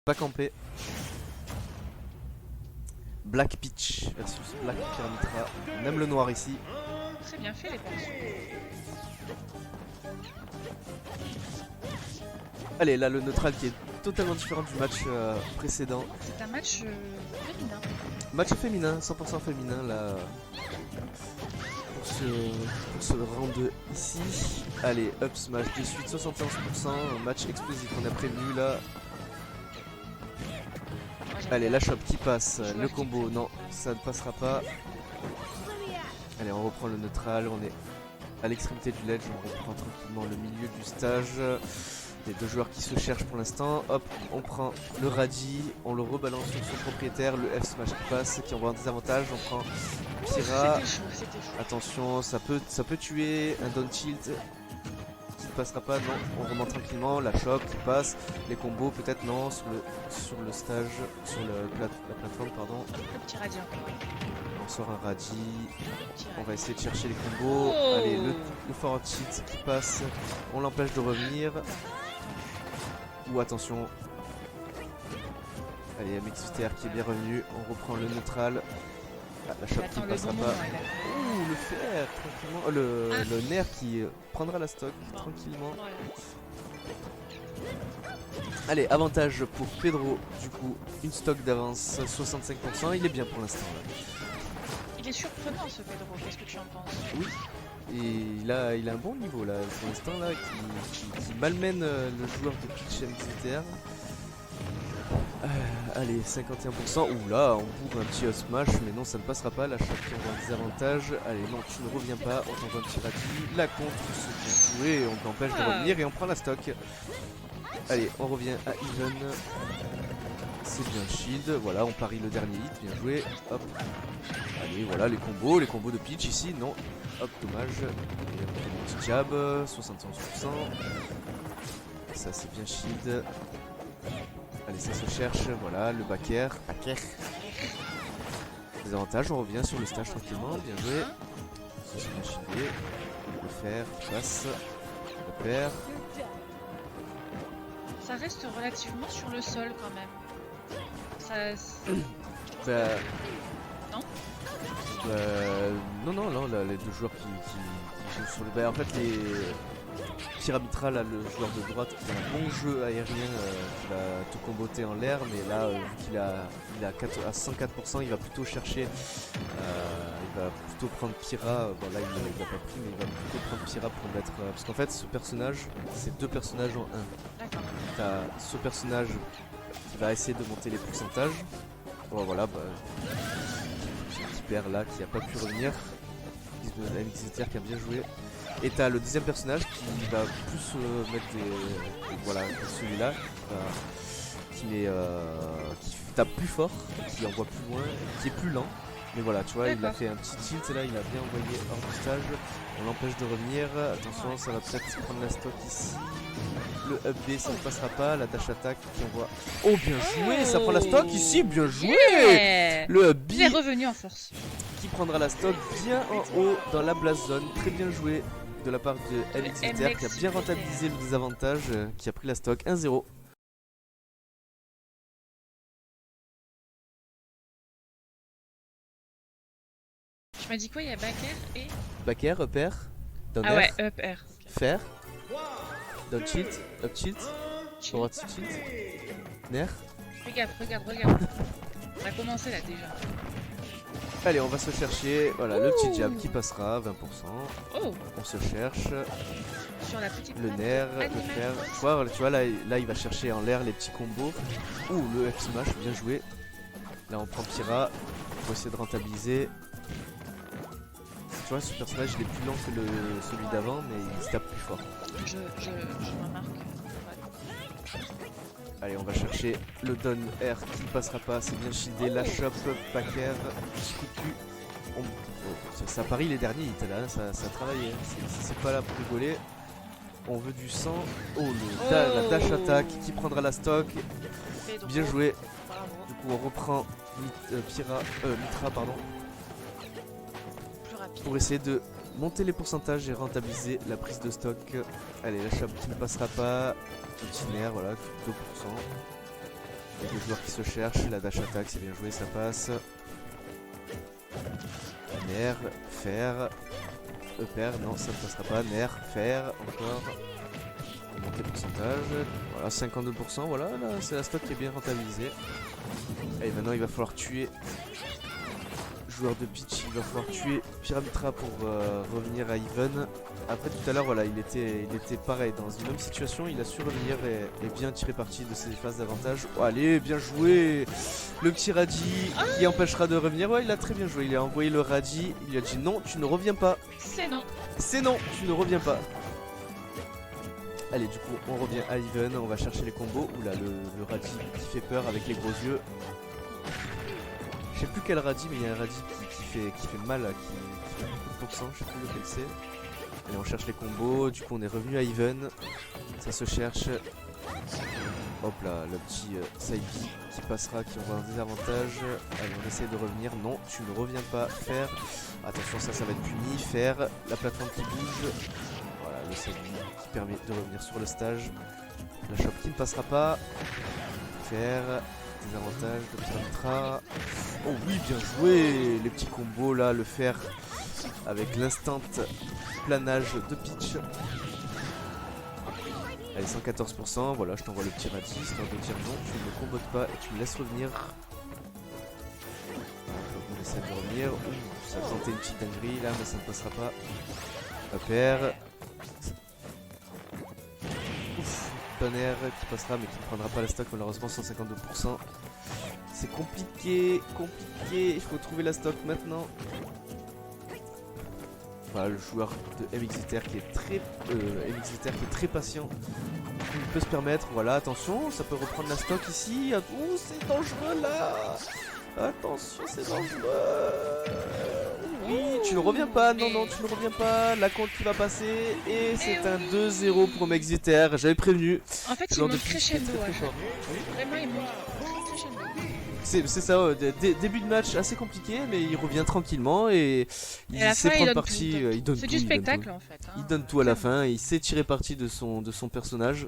Pas camper. Black Peach versus Black Pyramitra. On aime le noir ici. Très bien fait les persos. Allez, là le neutral qui est totalement différent du match précédent. C'est un match féminin. Match féminin, 100% féminin là. Pour ce round ici. Allez, up smash de suite, 71%. Un match explosif, on a prévenu là. Allez, la chope qui passe, le combo, non, ça ne passera pas. Allez, on reprend le neutral, on est à l'extrémité du ledge, on reprend tranquillement le milieu du stage. Les deux joueurs qui se cherchent pour l'instant. Hop, on prend le radis, on le rebalance sur son propriétaire, le F smash qui passe, qui envoie un désavantage. On prend Pyra. C'était chaud. Attention, ça peut tuer un down tilt qui ne passera pas. Non, on remonte tranquillement. La choc qui passe, les combos peut-être non sur le stage, sur la plateforme pardon. Le petit radis encore. On sort un radis. On va essayer de chercher les combos. Allez, le forward tilt qui passe, on l'empêche de revenir. Ou attention. Allez, MXVTR qui est bien revenu. On reprend le neutral. Ah, la choc qui ne passera pas. Ouh, le fer, tranquillement. Le nerf qui prendra la stock tranquillement. Allez, avantage pour Pedro. Du coup, une stock d'avance, 65%. Il est bien pour l'instant. Il est surprenant ce Pedro, qu'est-ce que tu en penses? Oui. Et il a un bon niveau là pour l'instant là qui malmène le joueur de Peach MXVTR. Allez, 51%. Ouh là, on bourre un petit up smash, mais non, ça ne passera pas. La choc qui envoie un désavantage. Allez, non, tu ne reviens pas. On t'envoie un petit radis. La contre, c'est bien joué. On t'empêche de revenir et on prend la stock. Allez, on revient à even. C'est bien shield. Voilà, on parie le dernier hit. Bien joué. Hop. Allez, voilà les combos de Peach ici. Non. Hop, dommage. Et on fait des petits jabs. 71%. Ça, c'est bien shield. Allez, ça se cherche, voilà, le back air. Des avantages, on revient sur le stage tranquillement, bien joué. Ça c'est bien shieldé. Le fer, passe. Le père. Ça reste relativement sur le sol quand même. Ça... Bah... Non non, là, les deux joueurs qui jouent sur le... Bah en fait, les... Pyramitra, là, le joueur de droite qui a un bon jeu aérien qui va tout comboter en l'air, mais là vu qu'il a à 104%, il va plutôt chercher, il va plutôt prendre Pyra. Bon là il l'a pas pris, mais il va plutôt prendre Pyra pour mettre parce qu'en fait ce personnage c'est deux personnages en un. D'accord. T'as ce personnage qui va essayer de monter les pourcentages. Bon voilà, petit père là qui a pas pu revenir. MXVTR qui a bien joué. Et t'as le deuxième personnage qui va plus mettre des... Voilà, celui-là qui tape plus fort, qui envoie plus loin, qui est plus lent. Mais voilà, tu vois, il a fait un petit tilt là, il a bien envoyé hors du stage. On l'empêche de revenir. Attention, ça va peut-être prendre la stock ici. Le up B, ça ne passera pas. La dash attack qui envoie... Oh, bien joué, ça prend la stock ici, bien joué. Le up B il est revenu en force. Qui prendra la stock bien en haut dans la blast zone. Très bien joué de la part de MXVTR qui a bien rentabilisé le désavantage, qui a pris la stock 1-0. Tu m'as dit quoi? Il y a back air et... Back air, up air, down Ah air, ouais, up air. Okay. fer, down tilt, up tilt, forward tilt, nerf. Regarde. On a commencé là déjà. Allez, on va se chercher. Voilà, le petit jab qui passera, 20%. Oh. On se cherche. Sur la petite le nerf, le fer. Tu vois là, il va chercher en l'air les petits combos. Ouh, le F smash, bien joué. Là, on prend Pyra pour essayer de rentabiliser. Tu vois, ce personnage il est plus lent que celui d'avant, mais il se tape plus fort. Je remarque. Ouais. Allez, on va chercher le down air qui ne passera pas, c'est bien shieldé. La shop, back air, coup de cul. Ça parie les derniers hits là, ça a travaillé. C'est pas là pour rigoler. On veut du sang. Oh, la dash attack qui prendra la stock. Bien joué. Du coup, on reprend Mitra, pardon. Pour essayer de monter les pourcentages et rentabiliser la prise de stock. Allez, la chope qui ne passera pas. Petit nerf, voilà, 2%. Avec le joueur qui se cherche, la dash attack, c'est bien joué, ça passe. Nair, fer, EPR, non ça ne passera pas, Nair, fer, encore. On monte les pourcentages, voilà 52%, voilà, là c'est la stock qui est bien rentabilisée. Et maintenant il va falloir tuer joueur de pitch, il va falloir tuer Pyramitra pour revenir à even. Après tout à l'heure voilà il était pareil dans une même situation, il a su revenir et bien tirer parti de ses phases d'avantage. Oh, allez bien joué le petit Radji qui empêchera de revenir. Ouais il a très bien joué, il a envoyé le Radji, il lui a dit non tu ne reviens pas. C'est non. C'est non, tu ne reviens pas. Allez du coup on revient à even, on va chercher les combos. Oula le Radji qui fait peur avec les gros yeux. Je sais plus quel radis, mais il y a un radis qui fait mal, qui fait beaucoup de pourcents, je sais plus lequel c'est. Allez, on cherche les combos, du coup on est revenu à even. Ça se cherche. Hop là, le petit Saiki qui passera, qui aura un désavantage. Allez, on essaye de revenir. Non, tu ne reviens pas. Faire. Attention, ça va être puni. Faire. La plateforme qui bouge. Voilà, le Saiki qui permet de revenir sur le stage. La shop qui ne passera pas. Faire. Désavantage de Pyramitra. Oh oui, bien joué. Les petits combos là, le fer avec l'instant planage de pitch. Allez, 114%, voilà, je t'envoie le petit radis, histoire de dire non, tu ne me combotes pas et tu me laisses revenir. Donc on essaie de revenir. Ouh, ça a tenté une petite dinguerie là, mais ça ne passera pas. APR. Ouf, Banner qui passera mais qui ne prendra pas la stock malheureusement, 152%. C'est compliqué, il faut trouver la stock maintenant. Voilà le joueur de MXVTR qui est très patient. Il peut se permettre, voilà, attention, ça peut reprendre la stock ici. Oh, c'est dangereux là. Attention, c'est dangereux. Oui, tu ne reviens pas, non, tu ne reviens pas. La compte qui va passer et c'est un 2-0 pour MXVTR. J'avais prévenu. En fait, il monte crescendo. Vraiment, il monte crescendo. C'est ça, début de match assez compliqué, mais il revient tranquillement et il sait prendre parti. Il donne tout. C'est du spectacle en fait. Il donne tout à la fin, il sait tirer parti de son personnage.